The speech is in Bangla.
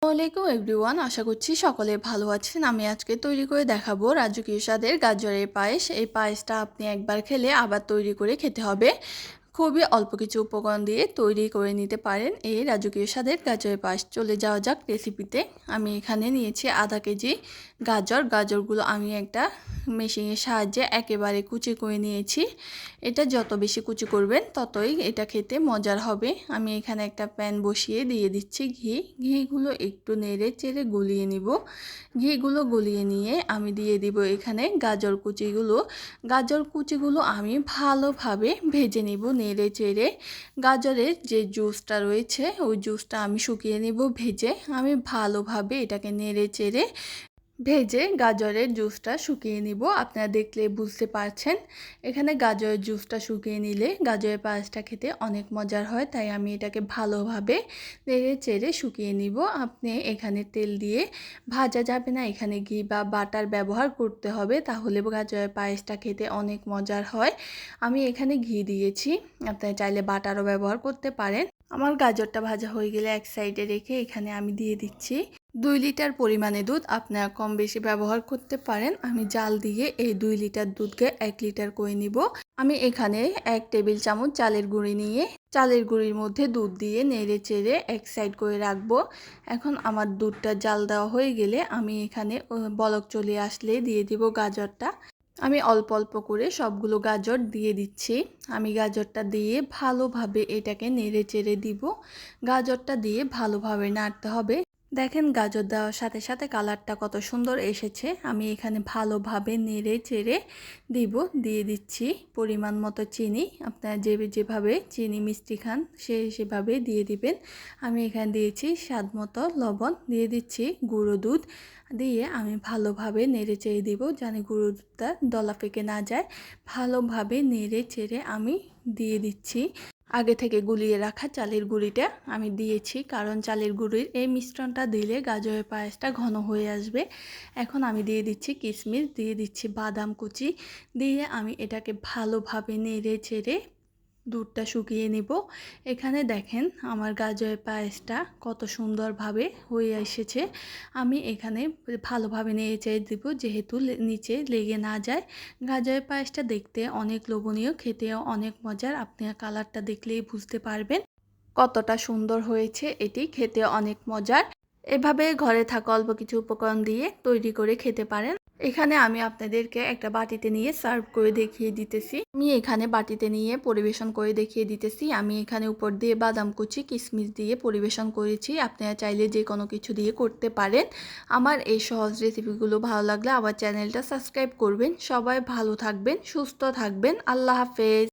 আসসালামু এভরিওয়ান, আশা করছি সকলে ভালো আছেন। আমি আজকে তৈরি করে দেখাবো রাজকীয় স্বাদের গাজরের পায়েস। এই পায়েসটা আপনি একবার খেলে আবার তৈরি করে খেতে হবে। খুবই অল্প কিছু উপকরণ দিয়ে তৈরি করে নিতে পারেন এই রাজকীয় স্বাদের গাজরের পায়েস। চলে যাওয়া যাক রেসিপিতে। আমি এখানে নিয়েছি আধা কেজি গাজরগুলো আমি একটা মেশিনের সাহায্যে একেবারে কুচি করে নিয়েছি। এটা যত বেশি কুচি করবেন ততই এটা খেতে মজার হবে। আমি এখানে একটা প্যান বসিয়ে দিয়ে দিচ্ছি ঘিগুলো একটু নেড়ে চেড়ে গলিয়ে নিব। ঘিগুলো গলিয়ে নিয়ে আমি দিয়ে দিব এখানে গাজর কুচিগুলো আমি ভালোভাবে ভেজে নিব নেড়ে চেড়ে। গাজরের যে জুসটা রয়েছে ওই জুসটা আমি শুকিয়ে নিব ভেজে। আমি ভালোভাবে এটাকে নেড়ে চেড়ে ভেজে গাজরের জুসটা শুকিয়ে নিব। আপনারা দেখলে বুঝতে পারছেন এখানে গাজরের জুসটা শুকিয়ে নিলে গাজরের পায়েসটা খেতে অনেক মজার হয়, তাই আমি এটাকে ভালোভাবে নেড়ে চেড়ে শুকিয়ে নিব। আপনি এখানে তেল দিয়ে ভাজা যাবে না, এখানে ঘি বা বাটার ব্যবহার করতে হবে, তাহলে গাজরের পায়েসটা খেতে অনেক মজার হয়। আমি এখানে ঘি দিয়েছি, আপনারা চাইলে বাটারও ব্যবহার করতে পারেন। আমার গাজরটা ভাজা হয়ে গেলে এক সাইডে রেখে এখানে আমি দিয়ে দিচ্ছি 2 লিটার পরিমাণে দুধ। আপনারা কম বেশি ব্যবহার করতে পারেন। আমি জাল দিয়ে এই 2 লিটার দুধকে 1 লিটার করে নিব। আমি এখানে 1 টেবিল চামচ চালের গুঁড়ি নিয়ে চালের গুঁড়ির মধ্যে দুধ দিয়ে নেড়ে চেড়ে এক সাইড করে রাখবো। এখন আমার দুধটা জাল দেওয়া হয়ে গেলে আমি এখানে বলক চলে আসলে দিয়ে দিব গাজরটা। আমি অল্প অল্প করে সবগুলো গাজর দিয়ে দিচ্ছি। আমি গাজরটা দিয়ে ভালোভাবে এটাকে নেড়ে চেড়ে দিব। গাজরটা দিয়ে ভালোভাবে নাড়তে হবে। দেখেন গাজর দেওয়ার সাথে সাথে কালারটা কত সুন্দর এসেছে। আমি এখানে ভালোভাবে নেড়ে চেড়ে দিয়ে দিচ্ছি পরিমাণ মতো চিনি। আপনারা যেভাবে চিনি মিষ্টি খান সেভাবে দিয়ে দিবেন। আমি এখানে দিয়েছি স্বাদ মতো লবণ, দিয়ে দিচ্ছি গুঁড়ো দুধ দিয়ে আমি ভালোভাবে নেড়ে চেড়ে দিব যেন গুঁড়ো দুধটা দলা পেকে না যায়। ভালোভাবে নেড়ে চেড়ে আমি দিয়ে দিচ্ছি আগে থেকে গুলিয়ে রাখা চালের গুঁড়িটা আমি দিয়েছি, কারণ চালের গুঁড়ির এই মিশ্রণটা দিলে গাজরের পায়েসটা ঘন হয়ে আসবে। এখন আমি দিয়ে দিচ্ছি কিশমিশ, দিয়ে দিচ্ছি বাদাম কুচি, দিয়ে আমি এটাকে ভালোভাবে নেড়ে চেড়ে দুধটা শুকিয়ে নিব। এখানে দেখেন আমার গাজরের পায়েসটা কত সুন্দরভাবে হয়ে এসেছে। আমি এখানে ভালোভাবে নেড়ে চেড়ে দিব যেহেতু নিচে লেগে না যায়। গাজরের পায়েসটা দেখতে অনেক লোভনীয়, খেতেও অনেক মজার। আপনি কালারটা দেখলেই বুঝতে পারবেন কতটা সুন্দর হয়েছে। এটি খেতে অনেক মজার। এভাবে ঘরে থাকা অল্প কিছু উপকরণ দিয়ে তৈরি করে খেতে পারেন। এখানে আমি আপনাদেরকে একটা বাটিতে নিয়ে সার্ভ করে দেখিয়ে দিতেছি। আমি এখানে বাটিতে নিয়ে পরিবেশন করে দেখিয়ে দিতেছি। আমি এখানে উপর দিয়ে বাদাম কুচি কিশমিশ দিয়ে পরিবেশন করেছি। আপনারা চাইলে যে কোনো কিছু দিয়ে করতে পারেন। আমার এই সহজ রেসিপিগুলো ভালো লাগলে আমার চ্যানেলটা সাবস্ক্রাইব করবেন। সবাই ভালো থাকবেন, সুস্থ থাকবেন। আল্লাহ হাফেজ।